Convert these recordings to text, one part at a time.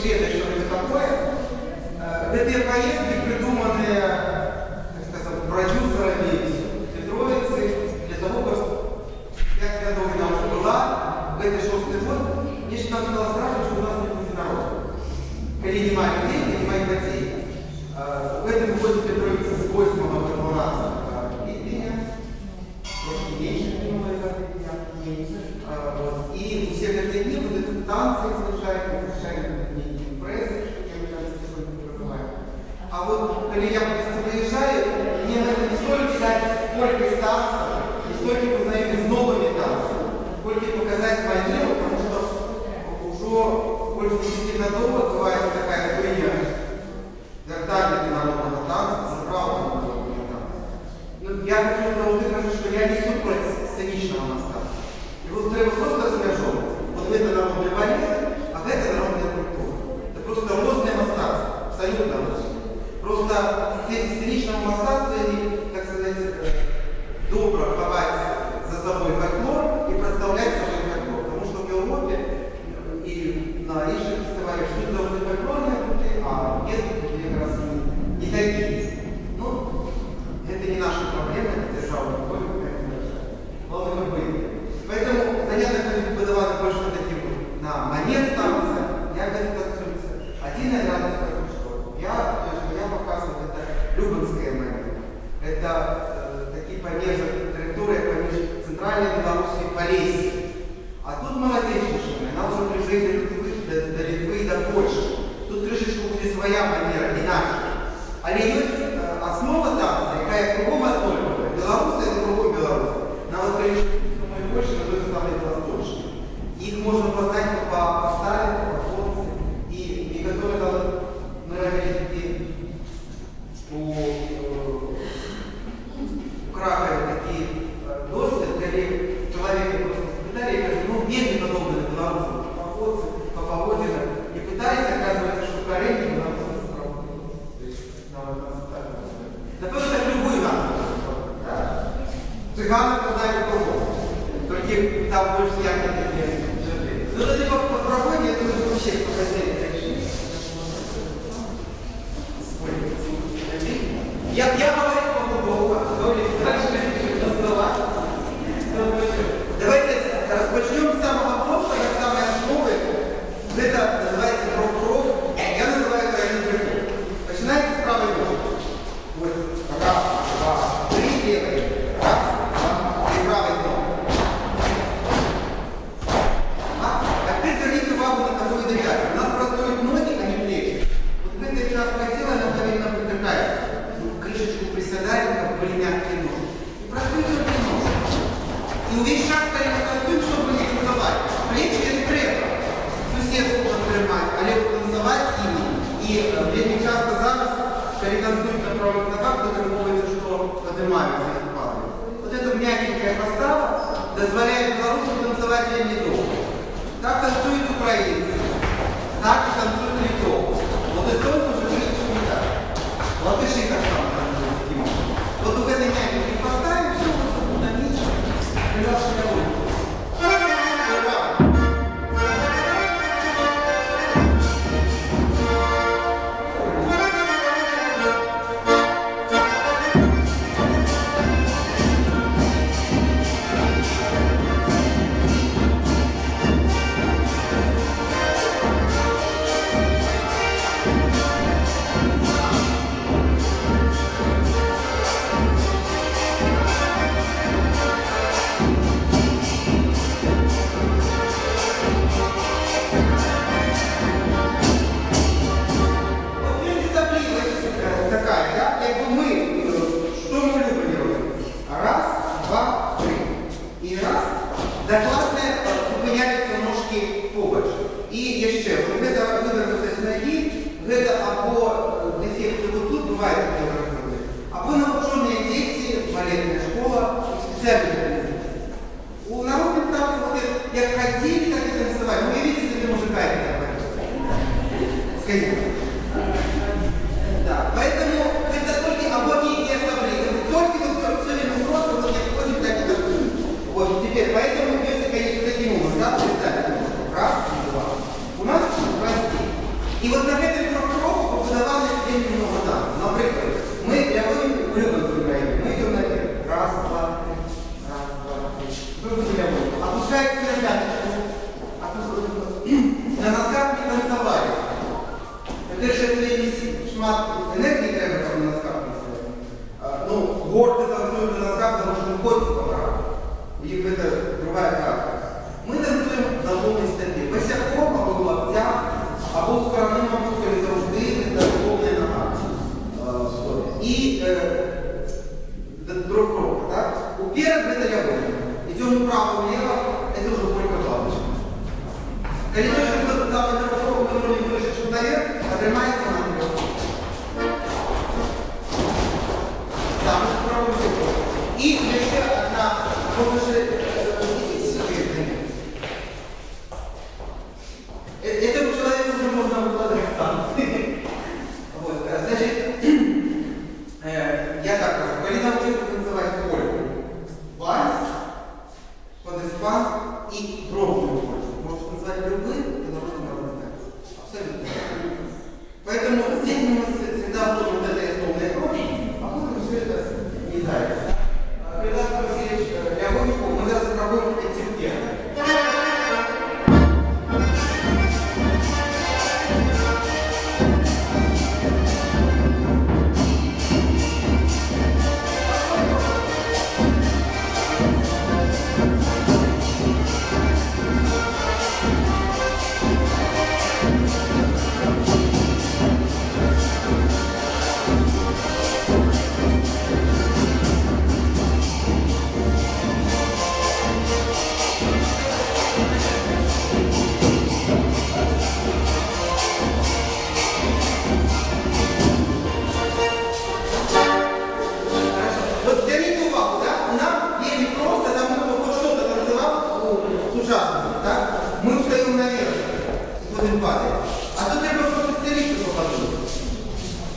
света, что-нибудь такое. Эти поездки придуманы, так сказать, продюсерами Петровицы для того, чтобы 5 годов она уже была, в этой 6-й год, мне что-то стало страшно, что у нас не будет народа. Коли нема людей, нема детей. В этом году Петровица с 8 по 12 липня, трошки меньше, и все эти дни вот эти танцы совершают прессы, что я сейчас не проживаю. А вот, когда я выезжаю, мне надо не столько дать, сколько из танцев, не столько познакомить с новыми танцами, сколько показать манеру, потому что уже больше 10 годов называется такая хуйня. Вертали народного танца, забрал народного танца. Ну, я хочу сказать, что я не супротив сценичного настава. И вот треба просто размежовывать. Вот это народный балет, а это народная культура. Это просто розное мастерство, абсолютно розное. Просто в сценичном мастерстве, так сказать, добро ховать за собой фольклор и представлять собой фольклор. Потому что в Европе и на інших фестивалях что должны фольклорные круты, а есть как раз не такие. Ну, это не наша проблема, это держава не будет, главное, как бы. Поэтому занятия выдавали больше на такие на манер танца, я говорю танцуется. Один я рядом скажу, что я показываю, это любинская манера. Это такие помежи, территория помеж Центральной Белоруссии и Полесье. А тут молодечнейшая, она уже приезжает до Литвы и до Польши. Тут крышечка будет своя манера, иначе. Але есть основа танца, какая кругом одной. Беларусь это кругом Беларусь. На вот больше, но вы заставляете восточные. Их можно познать по сталину, по фонце. И которые там, мы говорили, у Кракове такие доски, где человека просто испытали, и говорят, ну, бедный подобный на белорусам, по фонце, по поводинам, и пытались, оказывается, что корень белорусам справедливо. То есть, да тоже так любой нас. Цыганы познали кругом. Только там больше ярко не жили. Ну, это либо по прогоне, это уже вообще показатель решения. Я говорю по Богу, давайте распочнем с самого простого, с самой основы. Это называется рок-рок. Я называю это рок. Начинается с правой ножки. Вот. Раз, два, три, левой. Раз, два, три, правой ножки. На такую двигатель. У нас працуют ноги, а не плечи. Вот мы это раз хотела, она повинна протыкать. Крышечку приседаем, как были мягкие ножи. И працуют только ножи. И увесь час, когда мы танцуем, чтобы не танцевать. Плечи это треба. Суседку потримать, а либо танцевать ими. И вельми часто зараз, когда танцуют на правых ногах, то требуется, что поднимаются и падают. Вот эта мягенькая постава дозволяет белорусам танцевать вельми долго. Так танцуют украинцы, так и танцуют литовцы. Вот эстонцы уже крышечку не так. Латыши так само танцуют. Вот в этой мягенькой поставим, все вот на низ, прилаживая улицу. Докладне зупиняються ножки побач. І ще, гэта выбраться з ноги, гэта або дефекты вот тут бывает, або навученные дети, балетная школа, специальные. У народных танцев вот как ходили, так и танцевали. Ну, вы видите, это мужика это скажите. Да, поэтому это только або не оставляют. Только все время просто вот не входит, так и танцуют. Вот, теперь, поэтому если, конечно, таким образом, да, представьте, раз, два. У нас 2 здесь. І от на гэтым крок побудовали вельмі много танців. Наприклад, ми рядові улюбленці України, ми йдемо наверх. Раз, два, три, раз, два, три. Друзі рядові. Опускається на п'яточку. На носках не танцевали. Это же вельмі шмат енергії треба, щоб на носках танцевали. Ну, горцы танцуют на носках, потому что не ходят по морам. У них это другая карта. Мы танцуем на полной стопе. Босяком, або в локтях, або з коронним обухом завжди это полная нога. И друг круг, так? Уперед это левый. Идем вправо-влево, это уже только плавочка. Когда мы самый другой уровень выше, чем наверх, отжимается на него. Да, мы попробуем это. И еще одна, вот уже, идите сюда. Этому человеку уже можно выкладывать станции. Вот, значит, я так скажу, когда научился танцевать польку, вальс, подиспан и дробную польку. Можете танцевать любые, это просто народный танец. Абсолютно. Поэтому здесь мы всегда будем вот этой основной кровь, а потом все это не дается. Прекрасный Васильевич Леонидов, мы зараз пробуем эти пьесы.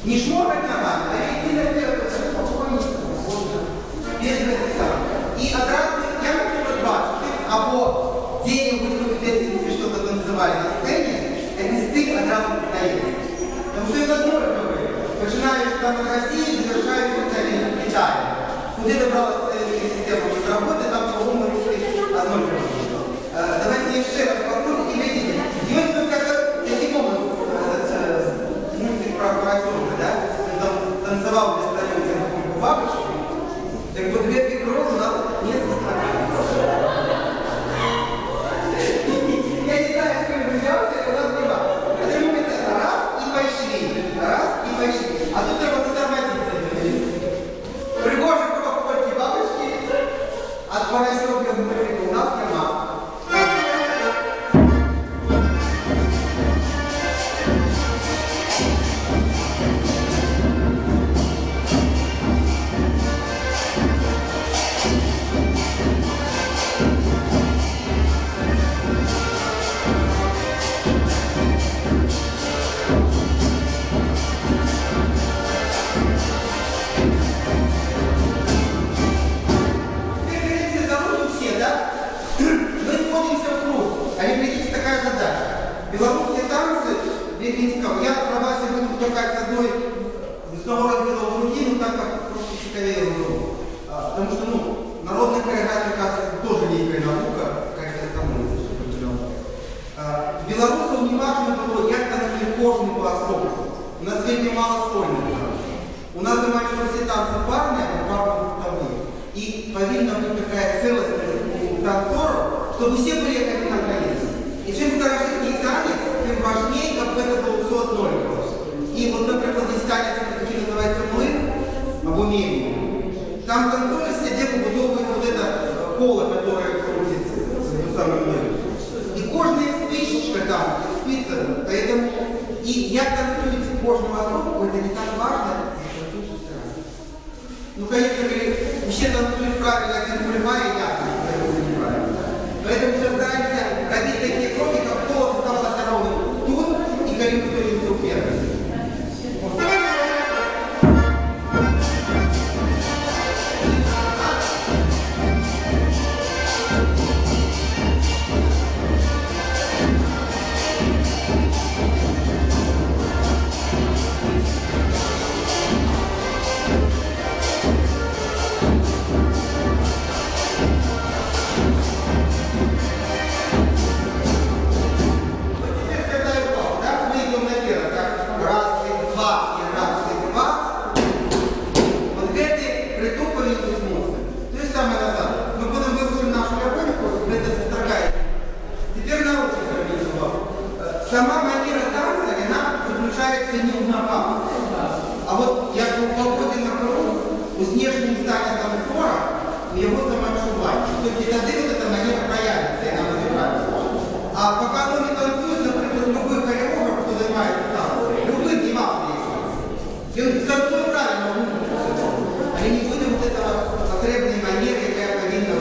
Не шморкать ногами, а идти наверх, спокойно, без этого. И одразу, я например, бачите, або где-нибудь вы в детстве что-то танцевали на сцене, это стык одразу продається. Потому что это одно говорит. Начинаешь там в России, завершаешь в Италии. Куда добралась советская система без работы, там по-моему одно говорит. Давайте я еще раз попробую, и видите. И вот вы как-то таким образом, мультик про поросенка, да? Танцевал без тарелки на кульку бабочки. Так вот, две фигуры у нас не составляются. Я не знаю, с кем взялся, у нас не бабочка. Это момент раз и пошли. Раз и пошли. А тут треба затормозиться. Пригожий круг кольки бабочки. От поросенка в мультику у нас нема. Белорусские танцы, Берлинского, я на базе буду скакать с одного раздела в другие, но так как просто цикавее руку. Потому что, народная хореография, кажется, тоже некая наука, какая-то становится. Белорусов не важно было, як танцует кожный по-особому. У нас вельми мало сольных танцев. У нас заманчиво все танцы парные, а парно-групповые. И повинна быть такая целостность у танцоров, чтобы все были как организм. И чем старожитнее танец, тем важнее, как это было все одно. И вот, например, здесь танец, который называется млын, або мельник. Там танцоры сидят и выбудовывают вот это поло, которое крутится, эту самую млын. И кожная спичечка там, спица, поэтому и я танцую кожного особу, это не так важно, ну, конечно, все танцуют правильно, один понимает, и я танцую неправильно. Поэтому мы стараемся робить такие кроки, как поло оставалось ровным тут, и когда мы стоим все вверх. виражається не в ногах. А от як у погоді на хору, у снежнім стані там фора, у його самоотчування. Тобто тоді вот эта манера проявится, и нам разбирается. А пока оно не танцует, например, любой хореограф, кто занимается танцем, любой димак действует. И он танцует правильно музыку. Они не будут вот этого потребной манеры, какая повинна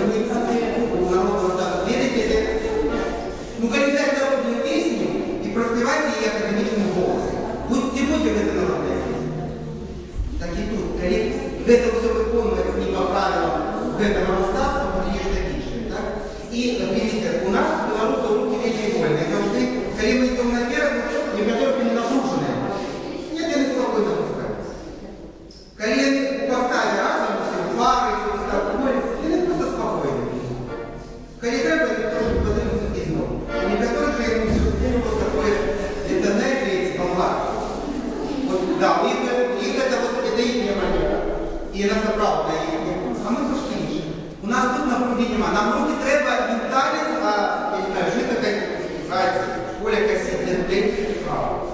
у народного танца. Верите ли? Ну, когда взять народную песню и проспевать ее академичным голосом. Будьте в это народная песня. Так и тут, в этом все выполняется не по правилам, в этом равноставство, потому что логично, да? И, видите, у нас в белорусах руки вещи вольные. Это вот ты, когда мы идем на первую, некоторые не нагружены. Нет, они спокойно пускаются. Когда поставили разом, все пары, все успокоились, они просто спокойно. Когда треба, это тоже потребуется измор. Некоторые же ему все вот такое в интернете эти болвары. Вот, да, у них это вот, это их манера. И она забрала их. А мы трошки інші. У нас тут на груді нема. Нам руки треба не танець, а, я не знаю, жити як грається, школя якась ідентична справа.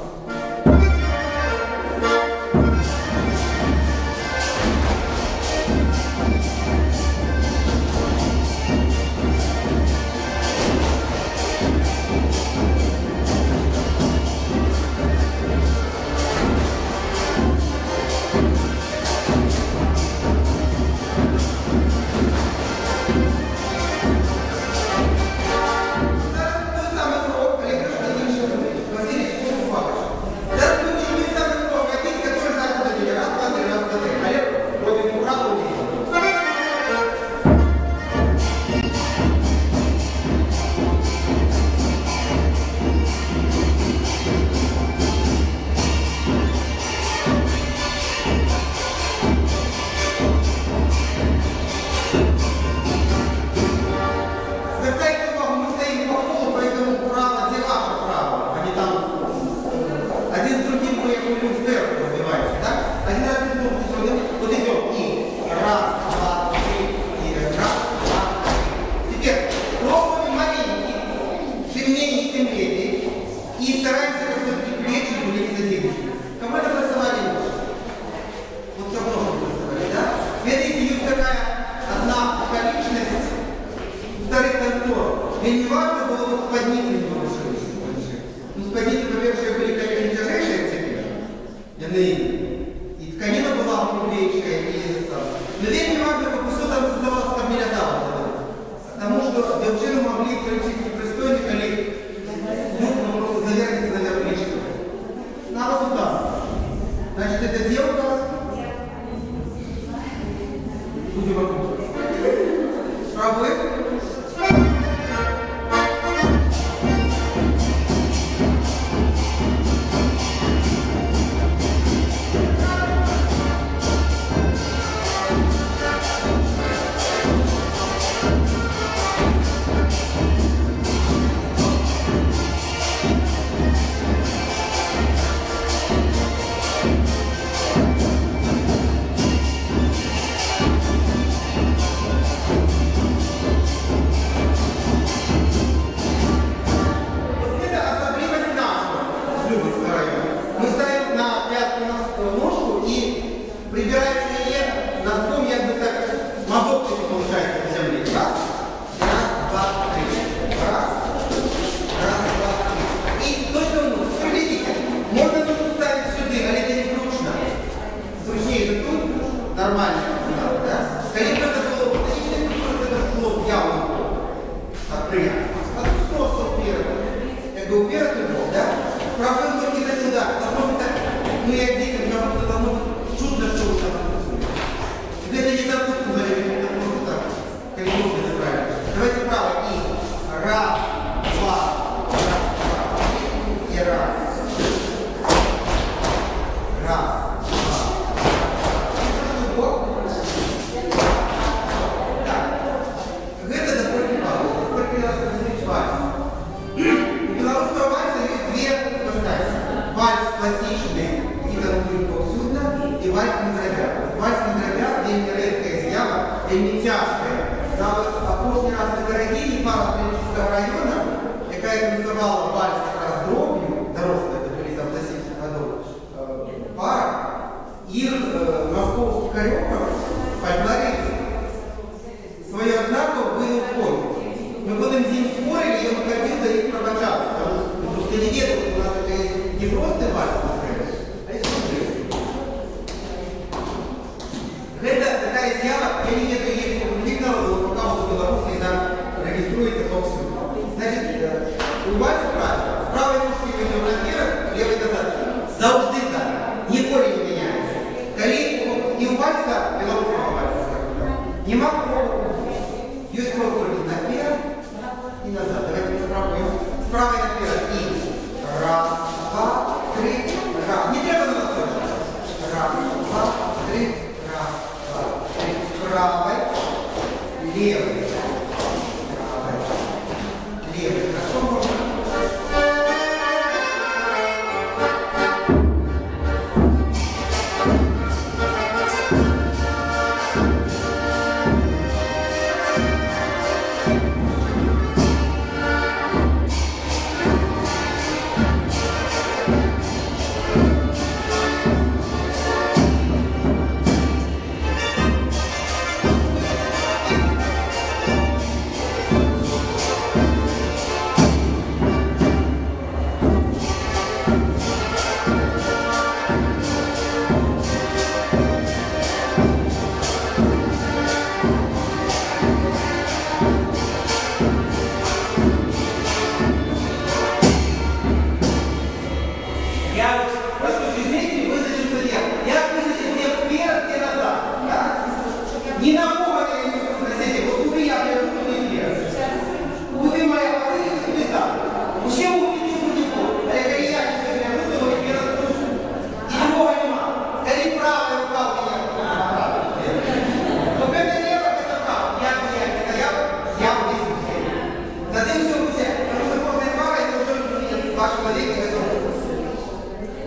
Района, яка организовала вальс как раз дробью, дорослая, это были там до 70 годов,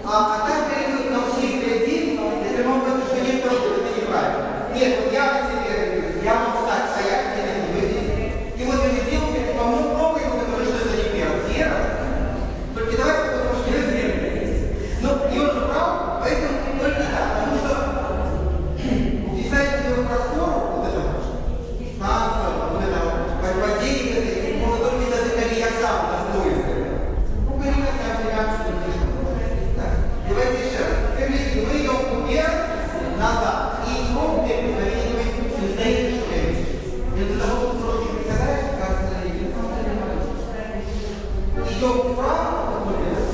а там перейдут на усилие один, это могут быть, что некоторые это неправильно. Нет, вот я по себе говорю, я могу так стоять, где не выйдет. И вот они делают, по-моему, пробуем, потому что это не первое. Только давайте, потому что не разберемся. Ну, и он же прав, поэтому только так, потому что писать его простору, вот это станция, вот это воздействие, может только из-за этого я сам достоинство. Ну, конечно, там реакция не так. Давайте еще раз. Мы идем вверх, назад. И идем вверх, не стоит, что я вижу. И вот это вот сроки представляешь, как стоит. Идем вправо, вверх.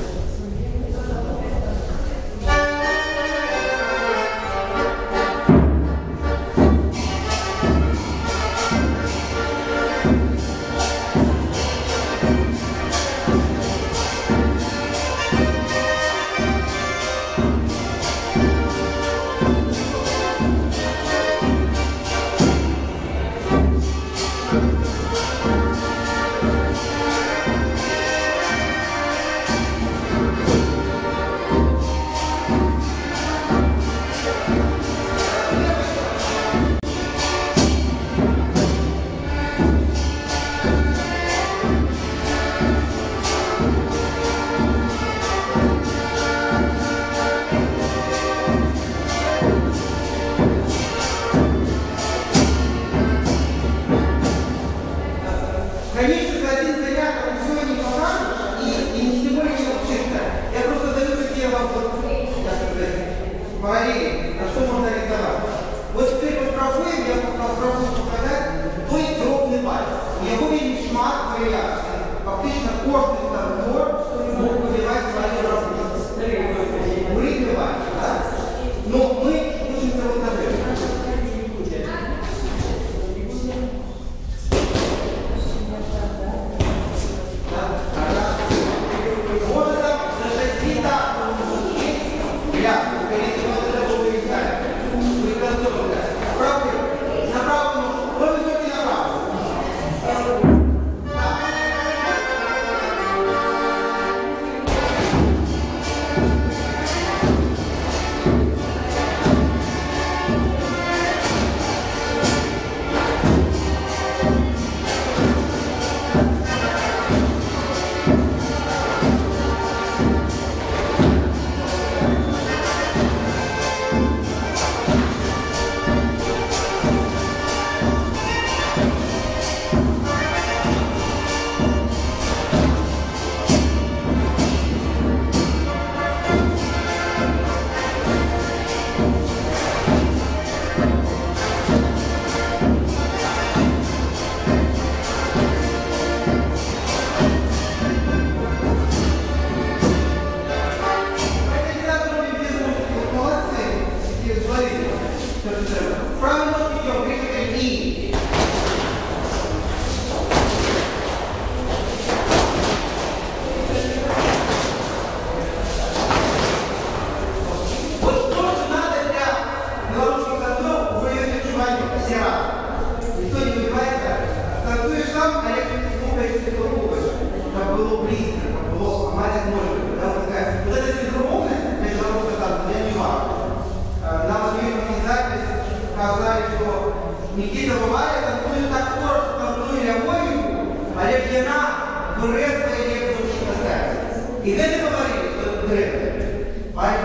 Конечно, за один заряд все не покажешь и не более не научиться. Я просто даю такие вам вот, как сказать, параллели, на что можно рисовать. Вот теперь попробуем, я попробую показать той дробный палец. У него есть шмат вариаций. Фактично кожный танцор мог выбивать свою работу. Выбивать, да? Но мы учимся вот на это. Никита бывает, танцует так скоро, что танцует лямовику, але п'яна дурець своє не получить наставити. І де ти говорили, що дурець? Пані